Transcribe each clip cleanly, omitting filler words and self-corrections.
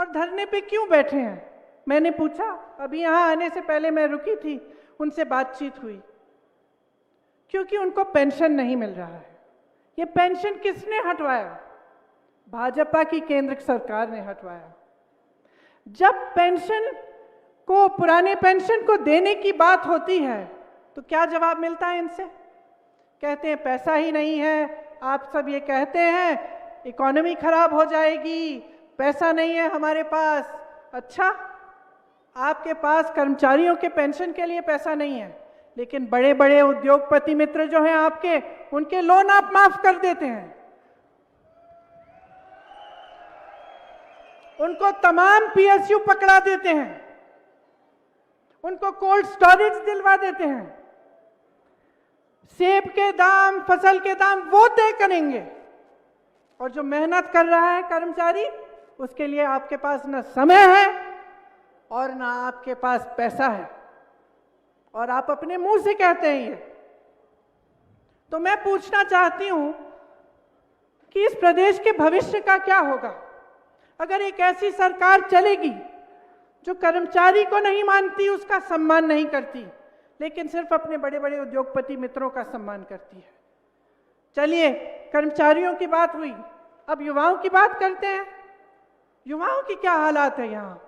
और धरने पे क्यों बैठे हैं? मैंने पूछा, अभी यहाँ आने से पहले मैं रुकी थी, उनसे बातचीत हुई। क्योंकि उनको पेंशन नहीं मिल रहा है। ये पेंशन किसने हटवाया? भाजपा की केंद्र सरकार ने हटवाया। जब पेंशन को, पुराने पेंशन को देने की बात होती है तो क्या जवाब मिलता है इनसे? कहते हैं पैसा ही नहीं है। आप सब ये कहते हैं इकोनॉमी खराब हो जाएगी, पैसा नहीं है हमारे पास। अच्छा, आपके पास कर्मचारियों के पेंशन के लिए पैसा नहीं है, लेकिन बड़े बड़े उद्योगपति मित्र जो हैं आपके, उनके लोन आप माफ कर देते हैं। उनको तमाम पीएसयू पकड़ा देते हैं, उनको कोल्ड स्टोरेज दिलवा देते हैं। सेब के दाम, फसल के दाम वो तय करेंगे, और जो मेहनत कर रहा है कर्मचारी, उसके लिए आपके पास न समय है और ना आपके पास पैसा है, और आप अपने मुंह से कहते हैं ये। तो मैं पूछना चाहती हूं कि इस प्रदेश के भविष्य का क्या होगा अगर एक ऐसी सरकार चलेगी जो कर्मचारी को नहीं मानती, उसका सम्मान नहीं करती, लेकिन सिर्फ अपने बड़े बड़े उद्योगपति मित्रों का सम्मान करती है। चलिए, कर्मचारियों की बात हुई, अब युवाओं की बात करते हैं। युवाओं की क्या हालात है यहाँ?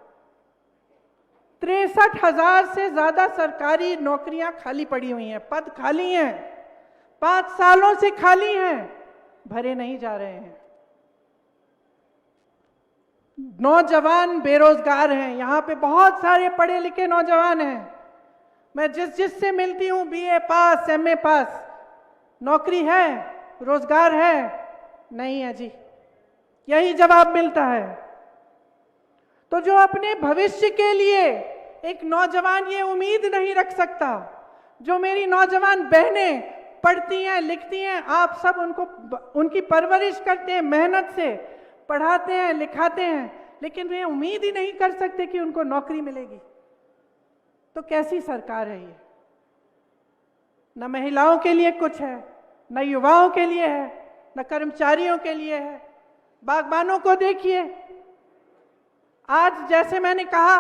63,000 से ज्यादा सरकारी नौकरियां खाली पड़ी हुई हैं, पद खाली हैं, 5 सालों से खाली हैं, भरे नहीं जा रहे हैं। नौजवान बेरोजगार हैं, यहाँ पे बहुत सारे पढ़े लिखे नौजवान हैं। मैं जिससे मिलती हूँ, बीए पास, एमए पास, नौकरी है, रोजगार है? नहीं है जी, यही जवाब मिलता है। तो जो अपने भविष्य के लिए एक नौजवान ये उम्मीद नहीं रख सकता, जो मेरी नौजवान बहनें पढ़ती हैं, लिखती हैं, आप सब उनको, उनकी परवरिश करते हैं, मेहनत से पढ़ाते हैं, लिखाते हैं, लेकिन वे उम्मीद ही नहीं कर सकते कि उनको नौकरी मिलेगी, तो कैसी सरकार है ये? न महिलाओं के लिए कुछ है, न युवाओं के लिए है, न कर्मचारियों के लिए है। बागबानों को देखिए, आज जैसे मैंने कहा,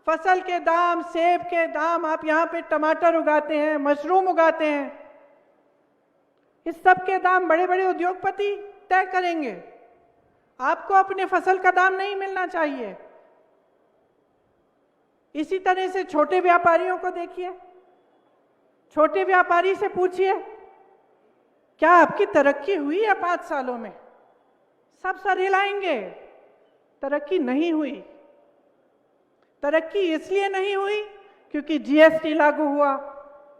फसल के दाम, सेब के दाम, आप यहाँ पे टमाटर उगाते हैं, मशरूम उगाते हैं, इस सब के दाम बड़े बड़े उद्योगपति तय करेंगे। आपको अपने फसल का दाम नहीं मिलना चाहिए। इसी तरह से छोटे व्यापारियों को देखिए, छोटे व्यापारी से पूछिए, क्या आपकी तरक्की हुई है 5 सालों में? सब सर हिलाएंगे, तरक्की नहीं हुई। तरक्की इसलिए नहीं हुई क्योंकि जीएसटी लागू हुआ,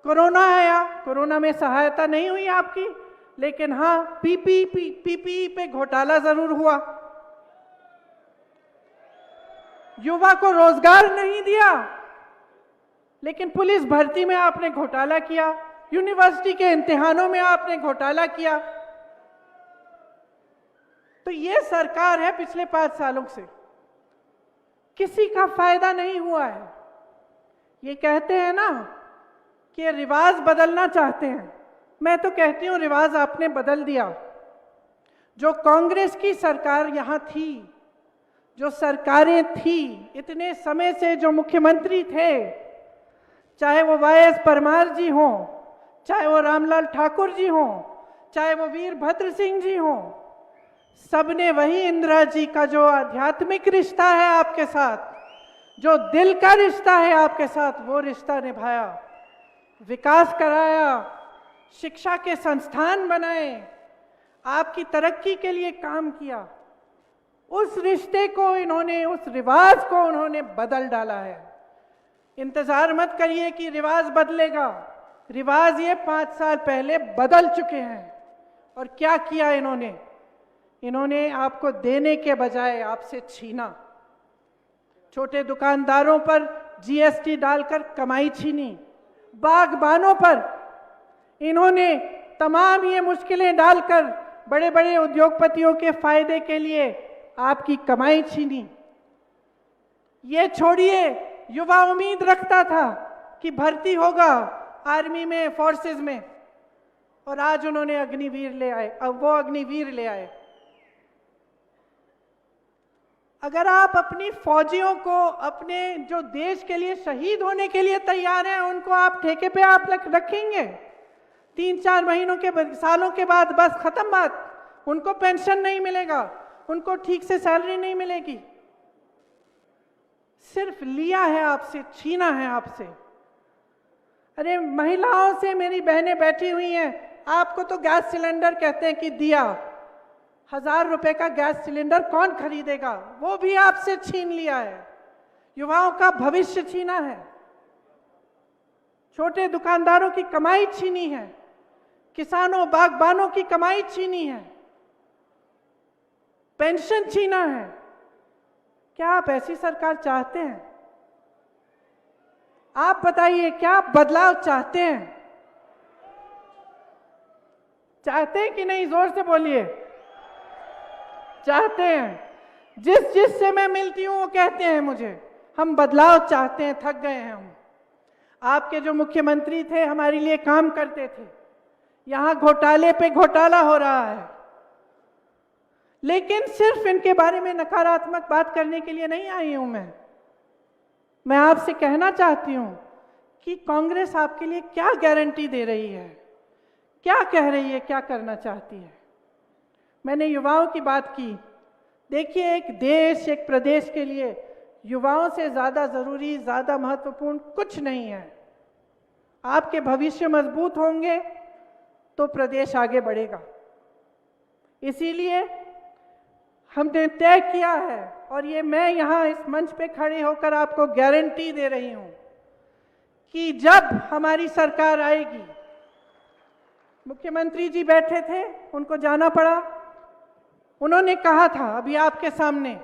कोरोना आया, कोरोना में सहायता नहीं हुई आपकी, लेकिन हाँ, पीपीई पे घोटाला जरूर हुआ। युवा को रोजगार नहीं दिया, लेकिन पुलिस भर्ती में आपने घोटाला किया, यूनिवर्सिटी के इम्तिहानों में आपने घोटाला किया। तो ये सरकार है पिछले 5 सालों से, किसी का फायदा नहीं हुआ है। ये कहते हैं ना कि रिवाज बदलना चाहते हैं, मैं तो कहती हूं रिवाज आपने बदल दिया। जो कांग्रेस की सरकार यहां थी, जो सरकारें थी, इतने समय से जो मुख्यमंत्री थे, चाहे वो वाईएस परमार जी हों, चाहे वो रामलाल ठाकुर जी हों, चाहे वो वीरभद्र सिंह जी हों, सबने वही इंदिरा जी का जो आध्यात्मिक रिश्ता है आपके साथ, जो दिल का रिश्ता है आपके साथ, वो रिश्ता निभाया, विकास कराया, शिक्षा के संस्थान बनाए, आपकी तरक्की के लिए काम किया। उस रिश्ते को इन्होंने, उस रिवाज को उन्होंने बदल डाला है। इंतजार मत करिए कि रिवाज बदलेगा, रिवाज ये 5 साल पहले बदल चुके हैं। और क्या किया इन्होंने? इन्होंने आपको देने के बजाय आपसे छीना। छोटे दुकानदारों पर जीएसटी डालकर कमाई छीनी, बागबानों पर इन्होंने तमाम ये मुश्किलें डालकर बड़े बड़े उद्योगपतियों के फायदे के लिए आपकी कमाई छीनी। ये छोड़िए, युवा उम्मीद रखता था कि भर्ती होगा आर्मी में, फोर्सेस में, और आज उन्होंने अग्निवीर ले आए। अब वो अग्निवीर ले आए। अगर आप अपनी फौजियों को, अपने जो देश के लिए शहीद होने के लिए तैयार हैं, उनको आप ठेके पे आप रखेंगे? 3-4 महीनों के सालों के बाद बस खत्म बात, उनको पेंशन नहीं मिलेगा, उनको ठीक से सैलरी नहीं मिलेगी। सिर्फ लिया है आपसे, छीना है आपसे। अरे महिलाओं से मेरी बहनें बैठी हुई हैं, आपको तो गैस सिलेंडर कहते हैं कि दिया, 1000 रुपए का गैस सिलेंडर कौन खरीदेगा? वो भी आपसे छीन लिया है। युवाओं का भविष्य छीना है, छोटे दुकानदारों की कमाई छीनी है, किसानों बागबानों की कमाई छीनी है, पेंशन छीना है। क्या आप ऐसी सरकार चाहते हैं? आप बताइए, क्या आप बदलाव चाहते हैं? चाहते हैं कि नहीं? जोर से बोलिए। चाहते हैं। जिससे मैं मिलती हूं वो कहते हैं मुझे, हम बदलाव चाहते हैं, थक गए हैं हम। आपके जो मुख्यमंत्री थे हमारे लिए काम करते थे, यहां घोटाले पे घोटाला हो रहा है। लेकिन सिर्फ इनके बारे में नकारात्मक बात करने के लिए नहीं आई हूं मैं आपसे कहना चाहती हूं कि कांग्रेस आपके लिए क्या गारंटी दे रही है, क्या कह रही है, क्या करना चाहती है। मैंने युवाओं की बात की। देखिए, एक देश, एक प्रदेश के लिए युवाओं से ज़्यादा ज़रूरी, ज़्यादा महत्वपूर्ण कुछ नहीं है। आपके भविष्य मजबूत होंगे तो प्रदेश आगे बढ़ेगा। इसीलिए हमने तय किया है, और ये मैं यहाँ इस मंच पे खड़े होकर आपको गारंटी दे रही हूँ कि जब हमारी सरकार आएगी, मुख्यमंत्री जी बैठे थे, उनको जाना पड़ा, उन्होंने कहा था अभी आपके सामने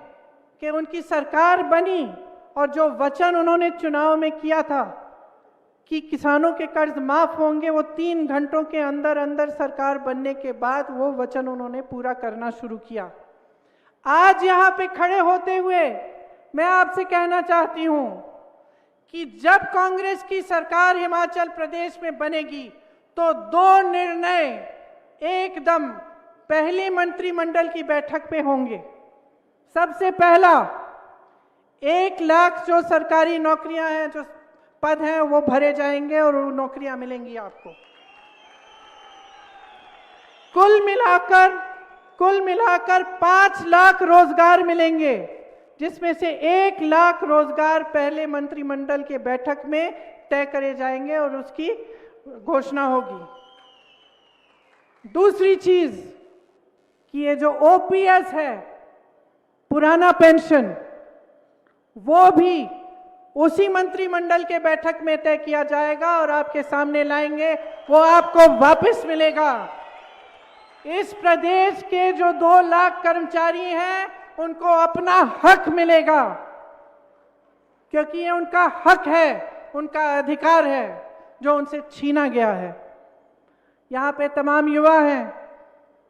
कि उनकी सरकार बनी और जो वचन उन्होंने चुनाव में किया था कि किसानों के कर्ज माफ होंगे, वो 3 घंटों के अंदर अंदर सरकार बनने के बाद वो वचन उन्होंने पूरा करना शुरू किया। आज यहाँ पे खड़े होते हुए मैं आपसे कहना चाहती हूँ कि जब कांग्रेस की सरकार हिमाचल प्रदेश में बनेगी तो 2 निर्णय एकदम पहली मंत्रिमंडल की बैठक पे होंगे। सबसे पहला, 1 लाख जो सरकारी नौकरियां हैं, जो पद हैं, वो भरे जाएंगे और वो नौकरियां मिलेंगी आपको। कुल मिलाकर 5 लाख रोजगार मिलेंगे, जिसमें से 1 लाख रोजगार पहले मंत्रिमंडल के बैठक में तय करे जाएंगे और उसकी घोषणा होगी। दूसरी चीज कि ये जो ओपीएस है, पुराना पेंशन, वो भी उसी मंत्रिमंडल के बैठक में तय किया जाएगा और आपके सामने लाएंगे, वो आपको वापस मिलेगा। इस प्रदेश के जो 2 लाख कर्मचारी हैं, उनको अपना हक मिलेगा, क्योंकि ये उनका हक है, उनका अधिकार है जो उनसे छीना गया है। यहाँ पे तमाम युवा हैं,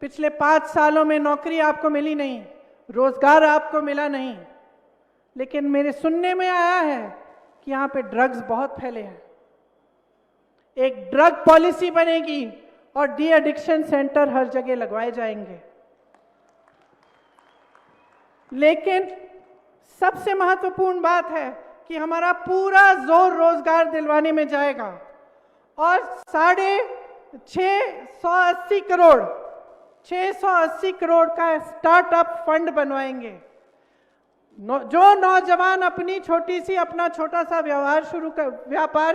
पिछले 5 सालों में नौकरी आपको मिली नहीं, रोजगार आपको मिला नहीं, लेकिन मेरे सुनने में आया है कि यहाँ पे ड्रग्स बहुत फैले हैं। एक ड्रग पॉलिसी बनेगी और डी एडिक्शन सेंटर हर जगह लगवाए जाएंगे। लेकिन सबसे महत्वपूर्ण बात है कि हमारा पूरा जोर रोजगार दिलवाने में जाएगा और 680 करोड़ का स्टार्टअप फंड बनवाएंगे। जो नौजवान अपनी अपना छोटा सा व्यापार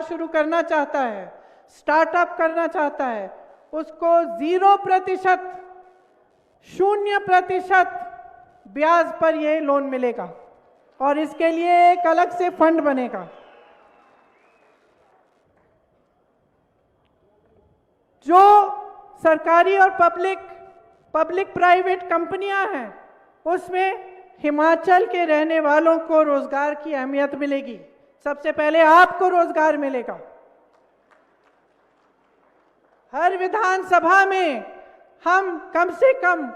शुरू करना चाहता है, स्टार्टअप करना चाहता है, उसको 0% ब्याज पर यह लोन मिलेगा और इसके लिए एक अलग से फंड बनेगा। जो सरकारी और पब्लिक प्राइवेट कंपनियां हैं, उसमें हिमाचल के रहने वालों को रोजगार की अहमियत मिलेगी। सबसे पहले आपको रोजगार मिलेगा। हर विधानसभा में हम कम से कम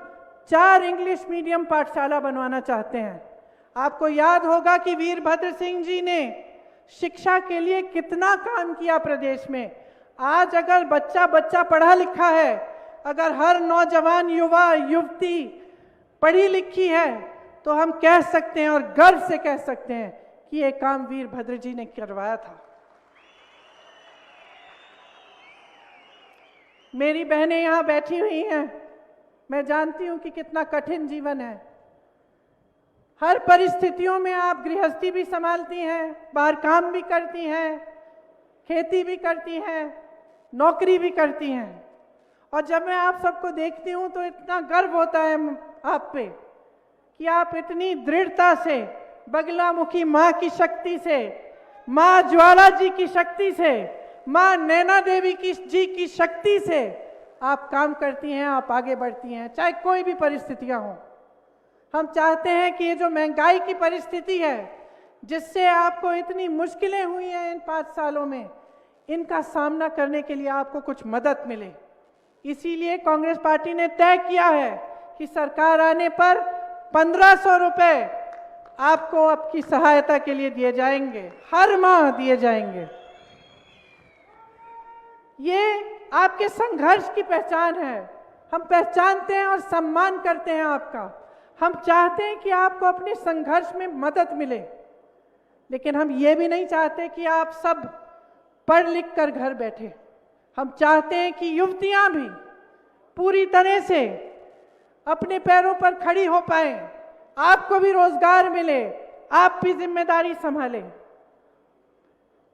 4 इंग्लिश मीडियम पाठशाला बनवाना चाहते हैं। आपको याद होगा कि वीरभद्र सिंह जी ने शिक्षा के लिए कितना काम किया प्रदेश में। आज अगर बच्चा पढ़ा लिखा है, अगर हर नौजवान युवा युवती पढ़ी लिखी है, तो हम कह सकते हैं और गर्व से कह सकते हैं कि ये काम वीरभद्र जी ने करवाया था। मेरी बहनें यहाँ बैठी हुई हैं, मैं जानती हूँ कि कितना कठिन जीवन है। हर परिस्थितियों में आप गृहस्थी भी संभालती हैं, बाहर काम भी करती हैं, खेती भी करती हैं, नौकरी भी करती हैं। और जब मैं आप सबको देखती हूँ तो इतना गर्व होता है आप पे कि आप इतनी दृढ़ता से बगलामुखी माँ की शक्ति से, माँ ज्वाला जी की शक्ति से, माँ नैना देवी जी की शक्ति से आप काम करती हैं, आप आगे बढ़ती हैं, चाहे कोई भी परिस्थितियां हों। हम चाहते हैं कि ये जो महंगाई की परिस्थिति है, जिससे आपको इतनी मुश्किलें हुई हैं इन 5 सालों में, इनका सामना करने के लिए आपको कुछ मदद मिले। इसीलिए कांग्रेस पार्टी ने तय किया है कि सरकार आने पर 1500 रुपए आपको आपकी सहायता के लिए दिए जाएंगे, हर माह दिए जाएंगे। ये आपके संघर्ष की पहचान है, हम पहचानते हैं और सम्मान करते हैं आपका। हम चाहते हैं कि आपको अपने संघर्ष में मदद मिले, लेकिन हम ये भी नहीं चाहते कि आप सब पढ़ लिख कर घर बैठे। हम चाहते हैं कि युवतियां भी पूरी तरह से अपने पैरों पर खड़ी हो पाए, आपको भी रोजगार मिले, आप भी जिम्मेदारी संभालें।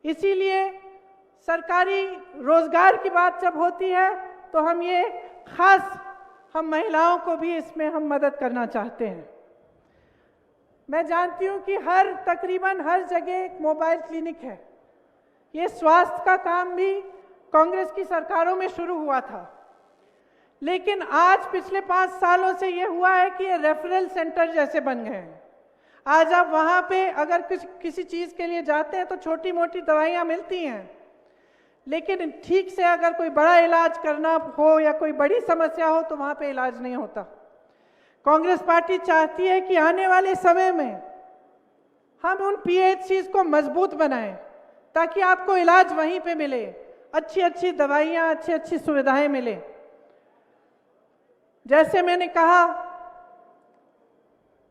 इसीलिए सरकारी रोजगार की बात जब होती है तो हम ये खास हम महिलाओं को भी इसमें हम मदद करना चाहते हैं। मैं जानती हूँ कि तकरीबन हर जगह एक मोबाइल क्लिनिक है। ये स्वास्थ्य का काम भी कांग्रेस की सरकारों में शुरू हुआ था, लेकिन आज पिछले 5 सालों से ये हुआ है कि ये रेफरल सेंटर जैसे बन गए हैं। आज आप वहाँ पे अगर किसी चीज़ के लिए जाते हैं तो छोटी मोटी दवाइयाँ मिलती हैं, लेकिन ठीक से अगर कोई बड़ा इलाज करना हो या कोई बड़ी समस्या हो तो वहाँ पे इलाज नहीं होता। कांग्रेस पार्टी चाहती है कि आने वाले समय में हम उन PHCs को मजबूत बनाएं ताकि आपको इलाज वहीं पे मिले, अच्छी अच्छी दवाइयाँ, अच्छी अच्छी सुविधाएं मिले। जैसे मैंने कहा,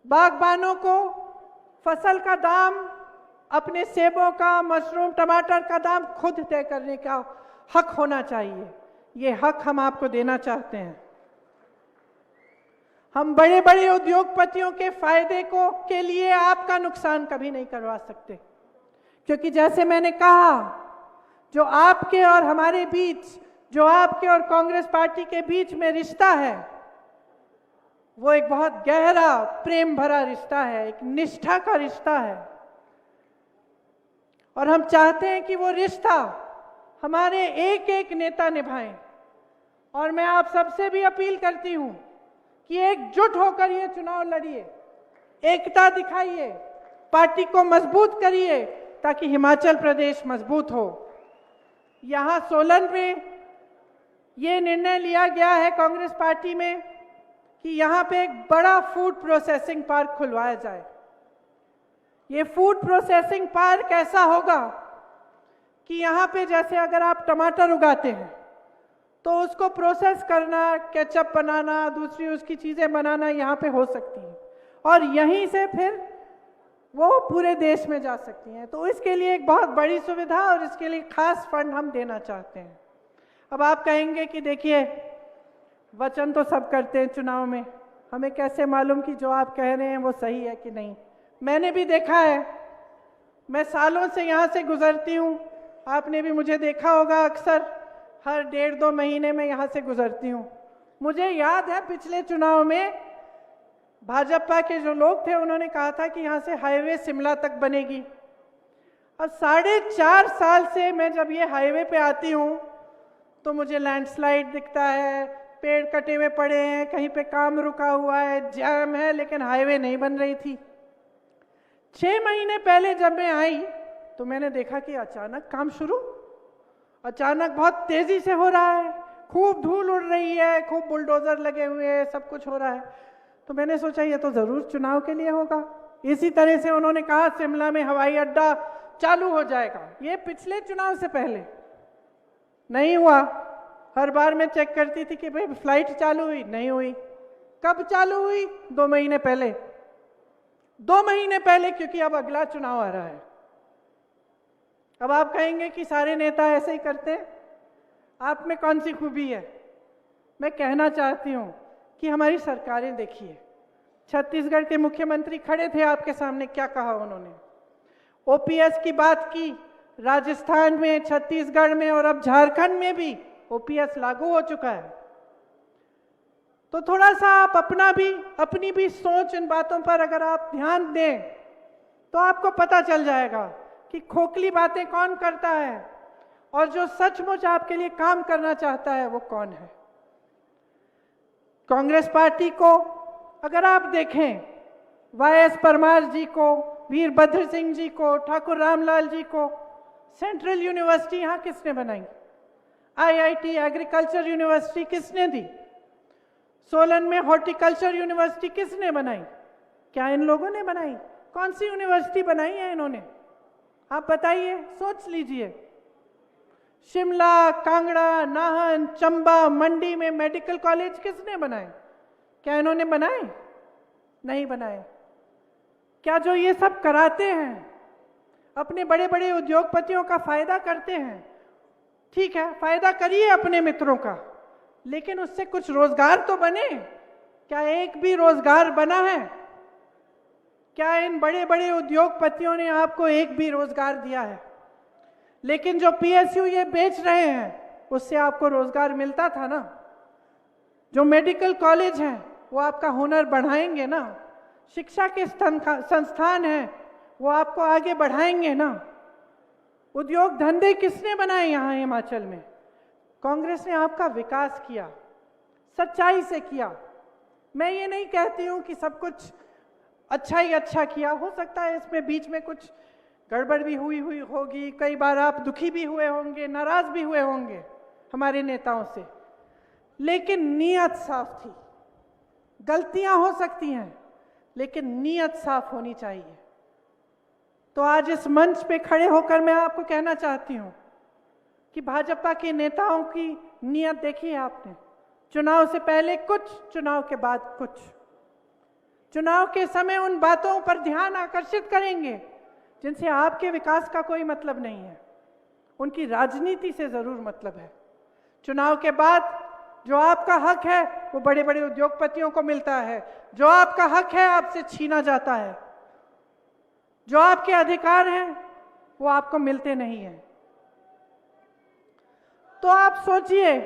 बागबानों को फसल का दाम, अपने सेबों का, मशरूम, टमाटर का दाम खुद तय करने का हक होना चाहिए। ये हक हम आपको देना चाहते हैं। हम बड़े बड़े उद्योगपतियों के फायदे के लिए आपका नुकसान कभी नहीं करवा सकते, क्योंकि जैसे मैंने कहा, जो आपके और हमारे बीच, जो आपके और कांग्रेस पार्टी के बीच में रिश्ता है, वो एक बहुत गहरा प्रेम भरा रिश्ता है, एक निष्ठा का रिश्ता है। और हम चाहते हैं कि वो रिश्ता हमारे एक एक नेता निभाएं। और मैं आप सबसे भी अपील करती हूं कि एकजुट होकर ये चुनाव लड़िए, एकता दिखाइए, पार्टी को मजबूत करिए ताकि हिमाचल प्रदेश मजबूत हो। यहाँ सोलन में ये निर्णय लिया गया है कांग्रेस पार्टी में कि यहाँ पे एक बड़ा फूड प्रोसेसिंग पार्क खुलवाया जाए। ये फूड प्रोसेसिंग पार्क ऐसा होगा कि यहाँ पे जैसे अगर आप टमाटर उगाते हैं तो उसको प्रोसेस करना, केचप बनाना, दूसरी उसकी चीज़ें बनाना यहाँ पे हो सकती है, और यहीं से फिर वो पूरे देश में जा सकती हैं। तो इसके लिए एक बहुत बड़ी सुविधा और इसके लिए खास फंड हम देना चाहते हैं। अब आप कहेंगे कि देखिए, वचन तो सब करते हैं चुनाव में, हमें कैसे मालूम कि जो आप कह रहे हैं वो सही है कि नहीं। मैंने भी देखा है, मैं सालों से यहाँ से गुजरती हूँ, आपने भी मुझे देखा होगा, अक्सर हर 1.5-2 महीने में यहाँ से गुजरती हूँ। मुझे याद है पिछले चुनाव में भाजपा के जो लोग थे उन्होंने कहा था कि यहाँ से हाईवे शिमला तक बनेगी, और 4.5 साल से मैं जब ये हाईवे पे आती हूँ तो मुझे लैंडस्लाइड दिखता है, पेड़ कटे हुए पड़े हैं, कहीं पे काम रुका हुआ है, जाम है, लेकिन हाईवे नहीं बन रही थी। 6 महीने पहले जब मैं आई तो मैंने देखा कि अचानक काम शुरू, अचानक बहुत तेजी से हो रहा है, खूब धूल उड़ रही है, खूब बुलडोजर लगे हुए हैं, सब कुछ हो रहा है। तो मैंने सोचा ये तो जरूर चुनाव के लिए होगा। इसी तरह से उन्होंने कहा शिमला में हवाई अड्डा चालू हो जाएगा, ये पिछले चुनाव से पहले नहीं हुआ। हर बार मैं चेक करती थी कि भाई फ्लाइट चालू हुई, नहीं हुई। कब चालू हुई? 2 महीने पहले। 2 महीने पहले, क्योंकि अब अगला चुनाव आ रहा है। अब आप कहेंगे कि सारे नेता ऐसे ही करते हैं, आप में कौन सी खूबी है? मैं कहना चाहती हूं कि हमारी सरकारें देखिए, छत्तीसगढ़ के मुख्यमंत्री खड़े थे आपके सामने, क्या कहा उन्होंने? ओपीएस की बात की, राजस्थान में, छत्तीसगढ़ में और अब झारखंड में भी ओपीएस लागू हो चुका है। तो थोड़ा सा आप अपनी भी सोच इन बातों पर अगर आप ध्यान दें तो आपको पता चल जाएगा कि खोखली बातें कौन करता है और जो सचमुच आपके लिए काम करना चाहता है वो कौन है। कांग्रेस पार्टी को अगर आप देखें, वाईएस परमार जी को, वीरभद्र सिंह जी को, ठाकुर रामलाल जी को सेंट्रल यूनिवर्सिटी यहाँ किसने बनाई? आईआईटी एग्रीकल्चर यूनिवर्सिटी किसने दी? सोलन में हॉर्टिकल्चर यूनिवर्सिटी किसने बनाई? क्या इन लोगों ने बनाई? कौन सी यूनिवर्सिटी बनाई है इन्होंने? आप बताइए, सोच लीजिए। शिमला, कांगड़ा, नाहन, चंबा, मंडी में मेडिकल कॉलेज किसने बनाए? क्या इन्होंने बनाए? नहीं बनाए। क्या जो ये सब कराते हैं, अपने बड़े बड़े उद्योगपतियों का फायदा करते हैं, ठीक है, फायदा करिए अपने मित्रों का, लेकिन उससे कुछ रोजगार तो बने। क्या एक भी रोजगार बना है? क्या इन बड़े बड़े उद्योगपतियों ने आपको एक भी रोजगार दिया है? लेकिन जो पीएसयू ये बेच रहे हैं उससे आपको रोजगार मिलता था ना। जो मेडिकल कॉलेज हैं वो आपका हुनर बढ़ाएंगे ना। शिक्षा के संस्थान हैं वो आपको आगे बढ़ाएंगे ना। उद्योग धंधे किसने बनाए यहाँ हिमाचल में? कांग्रेस ने आपका विकास किया, सच्चाई से किया। मैं ये नहीं कहती हूँ कि सब कुछ अच्छा ही अच्छा किया, हो सकता है इसमें बीच में कुछ गड़बड़ भी हुई होगी, कई बार आप दुखी भी हुए होंगे, नाराज भी हुए होंगे हमारे नेताओं से, लेकिन नीयत साफ थी। गलतियां हो सकती हैं लेकिन नीयत साफ होनी चाहिए। तो आज इस मंच पे खड़े होकर मैं आपको कहना चाहती हूं कि भाजपा के नेताओं की नीयत देखिए आपने। चुनाव से पहले कुछ, चुनाव के बाद कुछ। चुनाव के समय उन बातों पर ध्यान आकर्षित करेंगे जिनसे आपके विकास का कोई मतलब नहीं है, उनकी राजनीति से जरूर मतलब है। चुनाव के बाद जो आपका हक है वो बड़े बड़े उद्योगपतियों को मिलता है, जो आपका हक है आपसे छीना जाता है, जो आपके अधिकार हैं वो आपको मिलते नहीं हैं। तो आप सोचिए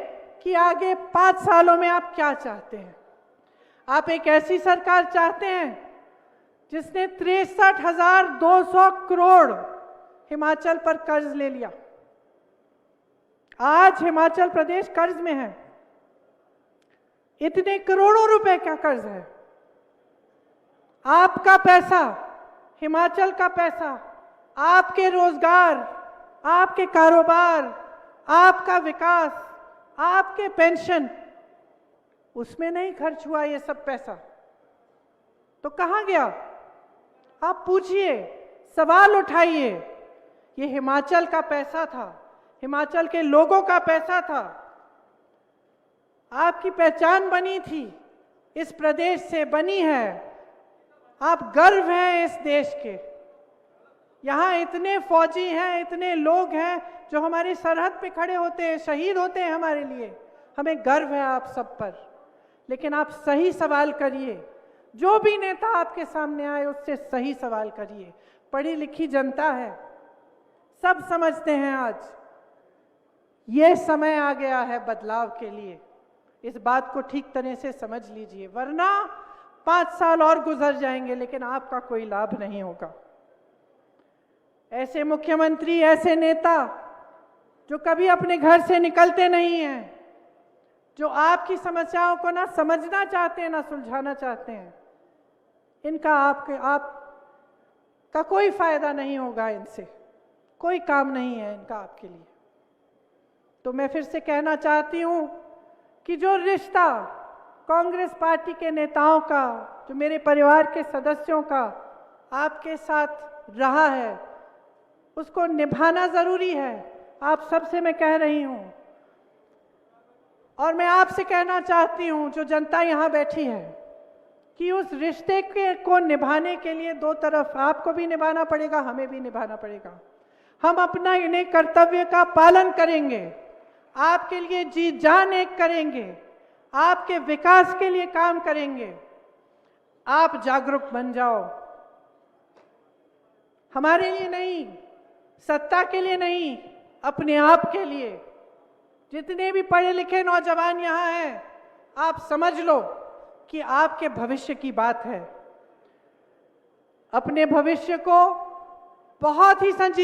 कि आगे 5 सालों में आप क्या चाहते हैं। आप एक ऐसी सरकार चाहते हैं जिसने 63,200 करोड़ हिमाचल पर कर्ज ले लिया। आज हिमाचल प्रदेश कर्ज में है। इतने करोड़ों रुपए का कर्ज है। आपका पैसा, हिमाचल का पैसा, आपके रोजगार, आपके कारोबार, आपका विकास, आपके पेंशन, उसमें नहीं खर्च हुआ ये सब पैसा। तो कहां गया? आप पूछिए, सवाल उठाइए। ये हिमाचल का पैसा था, हिमाचल के लोगों का पैसा था। आपकी पहचान बनी थी, इस प्रदेश से बनी है। आप गर्व हैं इस देश के। यहाँ इतने फौजी हैं, इतने लोग हैं जो हमारी सरहद पे खड़े होते हैं, शहीद होते हैं हमारे लिए। हमें गर्व है आप सब पर। लेकिन आप सही सवाल करिए। जो भी नेता आपके सामने आए उससे सही सवाल करिए। पढ़ी लिखी जनता है, सब समझते हैं आज ये समय आ गया है बदलाव के लिए। इस बात को ठीक तरह से समझ लीजिए, वरना 5 साल और गुजर जाएंगे लेकिन आपका कोई लाभ नहीं होगा। ऐसे मुख्यमंत्री, ऐसे नेता जो कभी अपने घर से निकलते नहीं हैं, जो आपकी समस्याओं को ना समझना चाहते हैं ना सुलझाना चाहते हैं, इनका आपका कोई फायदा नहीं होगा। इनसे कोई काम नहीं है इनका आपके लिए। तो मैं फिर से कहना चाहती हूं कि जो रिश्ता कांग्रेस पार्टी के नेताओं का, जो मेरे परिवार के सदस्यों का आपके साथ रहा है, उसको निभाना जरूरी है। आप सबसे मैं कह रही हूं, और मैं आपसे कहना चाहती हूं, जो जनता यहां बैठी है, कि उस रिश्ते को निभाने के लिए दो तरफ आपको भी निभाना पड़ेगा, हमें भी निभाना पड़ेगा। हम अपना इन्हें कर्तव्य का पालन करेंगे, आपके लिए जी जान एक करेंगे, आपके विकास के लिए काम करेंगे। आप जागरूक बन जाओ, हमारे लिए नहीं, सत्ता के लिए नहीं, अपने आप के लिए। जितने भी पढ़े लिखे नौजवान यहाँ हैं, आप समझ लो कि आपके भविष्य की बात है। अपने भविष्य को बहुत ही संजीदगी